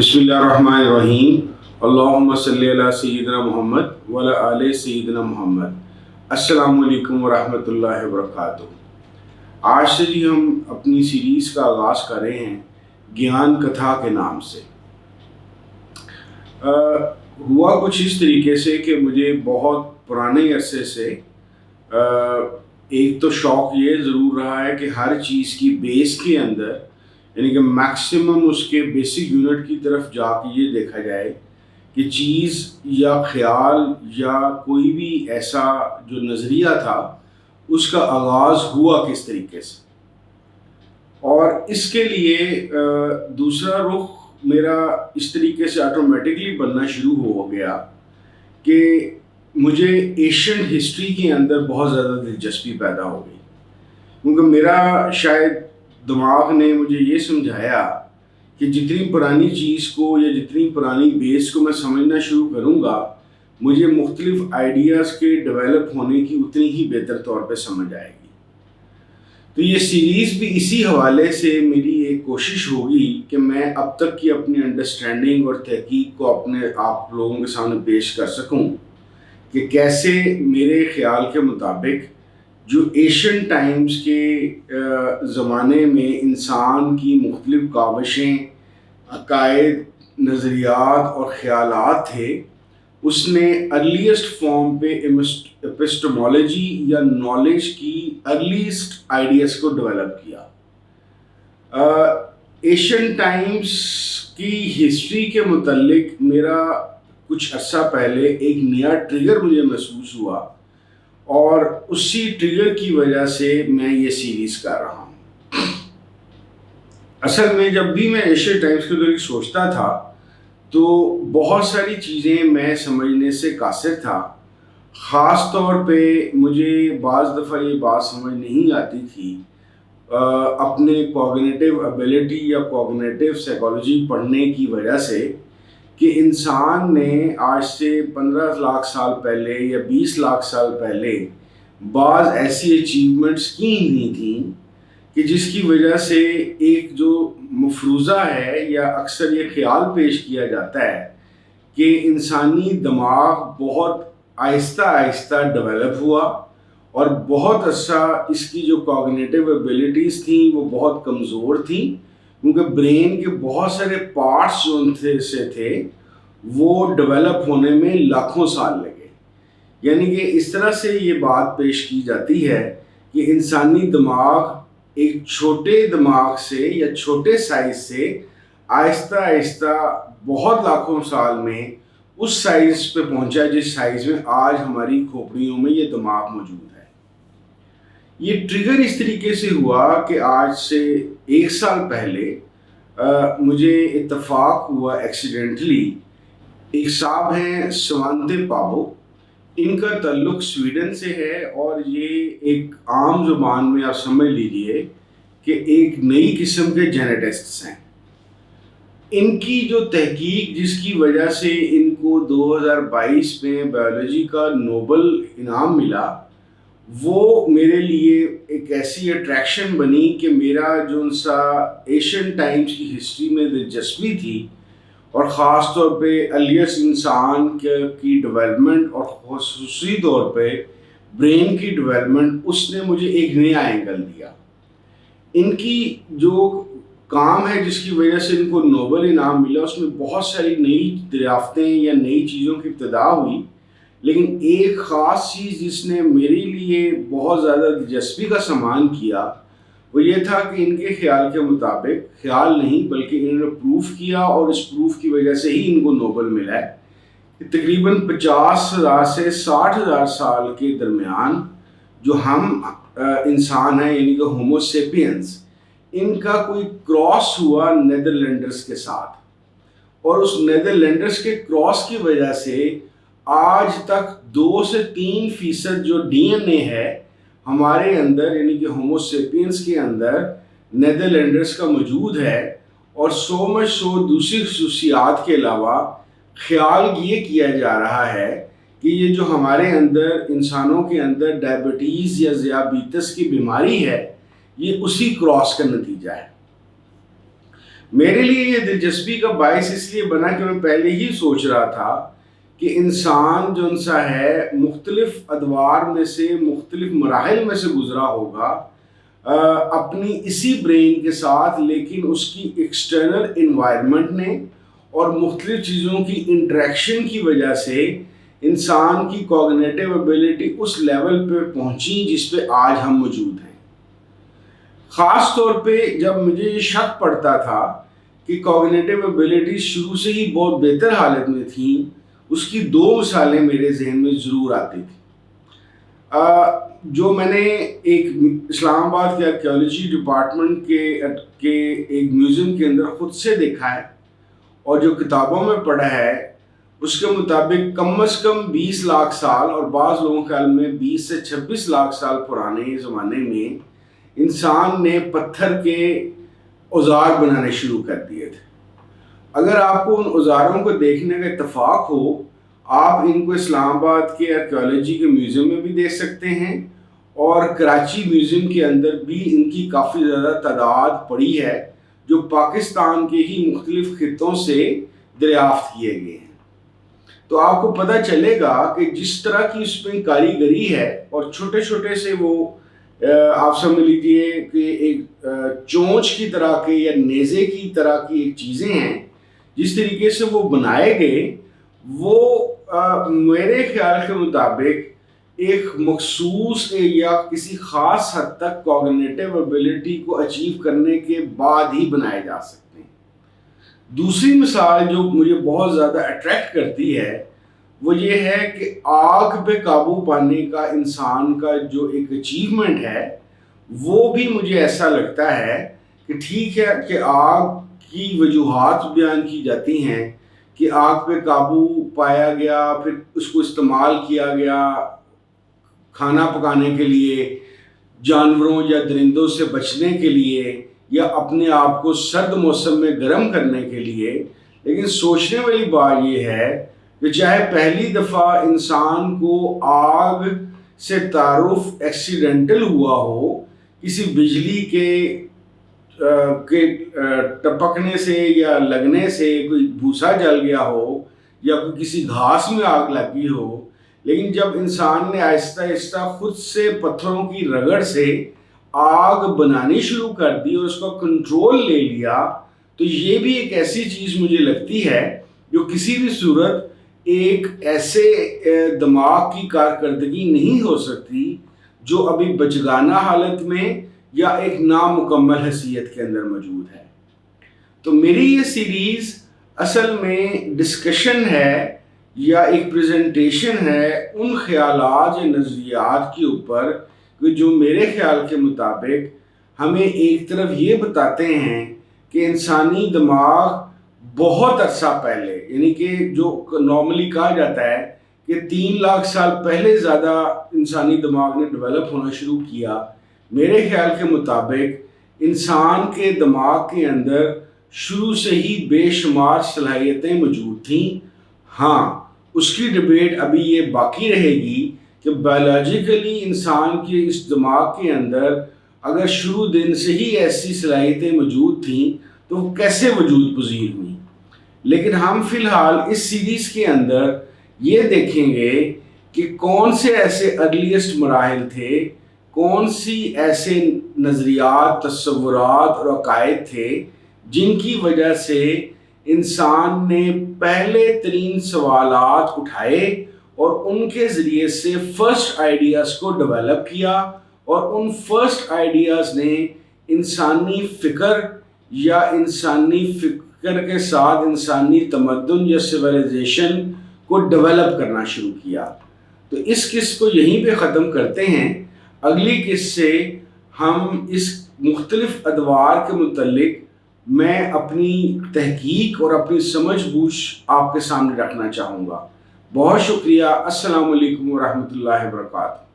बिस्मिल्लाहिर्रहमानिर्रहीम। अल्लाहुम्मा सल्ली अला सय्यिदिना मोहम्मद व अला आले सय्यिदिना मोहम्मद। अस्सलामु अलैकुम व रहमतुल्लाहि व बरकातुहू। आज से जी हम अपनी सीरीज़ का आगाज़ कर रहे हैं ज्ञान कथा के नाम से। हुआ कुछ इस तरीके से कि मुझे बहुत पुराने अरसे से एक तो शौक़ ये ज़रूर रहा है कि हर चीज़ की बेस के अंदर यानी कि मैक्सिमम उसके बेसिक यूनिट की तरफ जाके ये देखा जाए कि चीज़ या ख़्याल या कोई भी ऐसा जो नज़रिया था उसका आगाज़ हुआ किस तरीके से। और इसके लिए दूसरा रुख मेरा इस तरीके से ऑटोमेटिकली बनना शुरू हो गया कि मुझे एशियन हिस्ट्री के अंदर बहुत ज़्यादा दिलचस्पी पैदा हो गई, क्योंकि मेरा शायद दिमाग ने मुझे ये समझाया कि जितनी पुरानी चीज़ को या जितनी पुरानी बेस को मैं समझना शुरू करूँगा, मुझे मुख्तलिफ आइडियाज़ के डेवलप होने की उतनी ही बेहतर तौर पे समझ आएगी। तो ये सीरीज़ भी इसी हवाले से मेरी एक कोशिश होगी कि मैं अब तक की अपनी अंडरस्टैंडिंग और तहकीक को अपने आप लोगों के सामने पेश कर सकूं कि कैसे मेरे ख़्याल के मुताबिक जो एशियन टाइम्स के ज़माने में इंसान की मुख्तलिफ काविशें, अकायद, नज़रियात और ख़यालात थे, उसने अर्लीस्ट फॉर्म पे एपिस्टेमोलॉजी या नॉलेज की अर्लीस्ट आइडियाज़ को डेवलप किया। एशियन टाइम्स की हिस्ट्री के मुतल्लिक मेरा कुछ अर्सा पहले एक नया ट्रिगर मुझे महसूस हुआ और उसी ट्रिगर की वजह से मैं ये सीरीज़ कर रहा हूँ। असल में जब भी मैं एशियन टाइम्स के बारे में सोचता था तो बहुत सारी चीज़ें मैं समझने से कासिर था। ख़ास तौर पे मुझे बाज़ दफ़ा ये बात समझ नहीं आती थी अपने कॉग्निटिव एबिलिटी या कॉग्निटिव साइकोलॉजी पढ़ने की वजह से कि इंसान ने आज से 15 लाख साल पहले या 20 लाख साल पहले बाज़ ऐसी अचीवमेंट्स की नहीं थी कि जिसकी वजह से एक जो मफरूज़ा है या अक्सर ये ख्याल पेश किया जाता है कि इंसानी दिमाग बहुत आहिस्ता आहिस्ता डेवलप हुआ और बहुत अच्छा इसकी जो कॉग्निटिव एबिलिटीज़ थी वो बहुत कमज़ोर थी, क्योंकि ब्रेन के बहुत सारे पार्ट्स जो थे वो डेवलप होने में लाखों साल लगे। यानी कि इस तरह से ये बात पेश की जाती है कि इंसानी दिमाग एक छोटे दिमाग से या छोटे साइज़ से आहिस्ता आहिस्ता बहुत लाखों साल में उस साइज़ पे पहुंचा जिस साइज़ में आज हमारी खोपड़ियों में ये दिमाग मौजूद है। ये ट्रिगर इस तरीके से हुआ कि आज से 1 साल पहले मुझे इत्तफाक हुआ एक्सीडेंटली, एक साहब हैं स्वांते पावो, इनका ताल्लुक़ स्वीडन से है और ये एक आम ज़ुबान में आप समझ लीजिए कि एक नई किस्म के जेनेटिस्ट्स हैं। इनकी जो तहकीक जिसकी वजह से इनको 2022 में बायोलॉजी का नोबल इनाम मिला, वो मेरे लिए एक ऐसी अट्रैक्शन बनी कि मेरा जो उनसा एशियन टाइम्स की हिस्ट्री में दिलचस्पी थी और ख़ास तौर पे अर्लीस्ट इंसान की डेवलपमेंट और ख़ुसूसी तौर पे ब्रेन की डेवलपमेंट, उसने मुझे एक नया एंगल दिया। इनकी जो काम है जिसकी वजह से इनको नोबल इनाम मिला, उसमें बहुत सारी नई दरियाफ्तें या नई चीज़ों की इब्तिदा हुई, लेकिन एक ख़ास चीज़ जिसने मेरे लिए बहुत ज़्यादा दिलचस्पी का सामान किया वो ये था कि इनके ख्याल के मुताबिक, ख्याल नहीं बल्कि इन्होंने प्रूफ किया और इस प्रूफ की वजह से ही इनको नोबल मिला है कि तकरीबन 50,000 से 60,000 साल के दरमियान जो हम इंसान हैं यानी कि होमो सेपियंस, इनका कोई क्रॉस हुआ नेदरलैंडर्स के साथ और उस नेदरलैंडर्स के क्रॉस की वजह से आज तक 2 से 3% जो डीएनए है हमारे अंदर यानी कि होमो सेपियंस के अंदर नेदरलैंडर्स का मौजूद है। और सो मच सो दूसरी खसूसियात के अलावा ख्याल ये किया जा रहा है कि ये जो हमारे अंदर इंसानों के अंदर डायबिटीज़ या ज़ियाबीतस की बीमारी है, ये उसी क्रॉस का नतीजा है। میرے لیے یہ دلچسپی کا باعث اس لیے بنا کہ میں پہلے ہی سوچ رہا تھا کہ انسان جو سا ہے مختلف ادوار میں سے مختلف مراحل میں سے گزرا ہوگا اپنی اسی برین کے ساتھ، لیکن اس کی ایکسٹرنل انوائرمنٹ نے اور مختلف چیزوں کی انٹریکشن کی وجہ سے انسان کی کوگنیٹو ایبیلٹی اس لیول پہ پہنچی جس پہ آج ہم موجود ہیں۔ خاص طور پہ جب مجھے یہ شک پڑتا تھا کہ کوگنیٹو ایبیلٹیز شروع سے ہی بہت بہتر حالت میں تھیں، اس کی دو مثالیں میرے ذہن میں ضرور آتی تھیں جو میں نے ایک اسلام آباد کے آرکیالوجی ڈپارٹمنٹ کے ایک میوزیم کے اندر خود سے دیکھا ہے، اور جو کتابوں میں پڑھا ہے اس کے مطابق کم از کم 20 لاکھ سال اور بعض لوگوں کے خیال میں 20 سے 26 لاکھ سال پرانے زمانے میں انسان نے پتھر کے اوزار بنانے شروع کر دیے تھے۔ اگر آپ کو ان اوزاروں کو دیکھنے کا اتفاق ہو، آپ ان کو اسلام آباد کے آرکیالوجی کے میوزیم میں بھی دیکھ سکتے ہیں، اور کراچی میوزیم کے اندر بھی ان کی کافی زیادہ تعداد پڑی ہے جو پاکستان کے ہی مختلف خطوں سے دریافت کیے گئے ہیں۔ تو آپ کو پتہ چلے گا کہ جس طرح کی اس میں کاریگری ہے، اور چھوٹے چھوٹے سے وہ آپ سمجھ لیجئے کہ ایک چونچ کی طرح کے یا نیزے کی طرح کی ایک چیزیں ہیں، جس طریقے سے وہ بنائے گئے وہ میرے خیال کے مطابق ایک مخصوص یا کسی خاص حد تک کوگنیٹو ایبیلٹی کو اچیو کرنے کے بعد ہی بنائے جا سکتے ہیں۔ دوسری مثال جو مجھے بہت زیادہ اٹریکٹ کرتی ہے وہ یہ ہے کہ آگ پہ قابو پانے کا انسان کا جو ایک اچیومنٹ ہے، وہ بھی مجھے ایسا لگتا ہے کہ ٹھیک ہے کہ آگ کی وجوہات بیان کی جاتی ہیں کہ آگ پہ قابو پایا گیا، پھر اس کو استعمال کیا گیا کھانا پکانے کے لیے، جانوروں یا درندوں سے بچنے کے لیے، یا اپنے آپ کو سرد موسم میں گرم کرنے کے لیے۔ لیکن سوچنے والی بات یہ ہے کہ چاہے پہلی دفعہ انسان کو آگ سے تعارف ایکسیڈنٹل ہوا ہو، کسی بجلی کے ٹپکنے سے یا لگنے سے کوئی بھوسا جل گیا ہو، یا کوئی کسی گھاس میں آگ لگی ہو، لیکن جب انسان نے آہستہ آہستہ خود سے پتھروں کی رگڑ سے آگ بنانی شروع کر دی اور اس کا کنٹرول لے لیا، تو یہ بھی ایک ایسی چیز مجھے لگتی ہے جو کسی بھی صورت ایک ایسے دماغ کی کارکردگی نہیں ہو سکتی جو ابھی بچگانہ حالت میں یا ایک نامکمل حیثیت کے اندر موجود ہے۔ تو میری یہ سیریز اصل میں ڈسکشن ہے یا ایک پریزنٹیشن ہے ان خیالات یا نظریات کے اوپر جو میرے خیال کے مطابق ہمیں ایک طرف یہ بتاتے ہیں کہ انسانی دماغ بہت عرصہ پہلے، یعنی کہ جو نارملی کہا جاتا ہے کہ 3 لاکھ سال پہلے زیادہ انسانی دماغ نے ڈیولپ ہونا شروع کیا، میرے خیال کے مطابق انسان کے دماغ کے اندر شروع سے ہی بے شمار صلاحیتیں موجود تھیں۔ ہاں، اس کی ڈبیٹ ابھی یہ باقی رہے گی کہ بایولوجیکلی انسان کے اس دماغ کے اندر اگر شروع دن سے ہی ایسی صلاحیتیں موجود تھیں تو وہ کیسے وجود پذیر ہوئیں۔ لیکن ہم فی الحال اس سیریز کے اندر یہ دیکھیں گے کہ کون سے ایسے ارلیسٹ مراحل تھے، کون سی ایسے نظریات، تصورات اور عقائد تھے جن کی وجہ سے انسان نے پہلے ترین سوالات اٹھائے اور ان کے ذریعے سے فرسٹ آئیڈیاز کو ڈیولپ کیا، اور ان فرسٹ آئیڈیاز نے انسانی فکر یا انسانی فکر کے ساتھ انسانی تمدن یا سویلائزیشن کو ڈیولپ کرنا شروع کیا۔ تو اس قسط کو یہیں پہ ختم کرتے ہیں۔ اگلی قسط سے ہم اس مختلف ادوار کے متعلق میں اپنی تحقیق اور اپنی سمجھ بوجھ آپ کے سامنے رکھنا چاہوں گا۔ بہت شکریہ۔ السلام علیکم ورحمۃ اللہ وبرکاتہ۔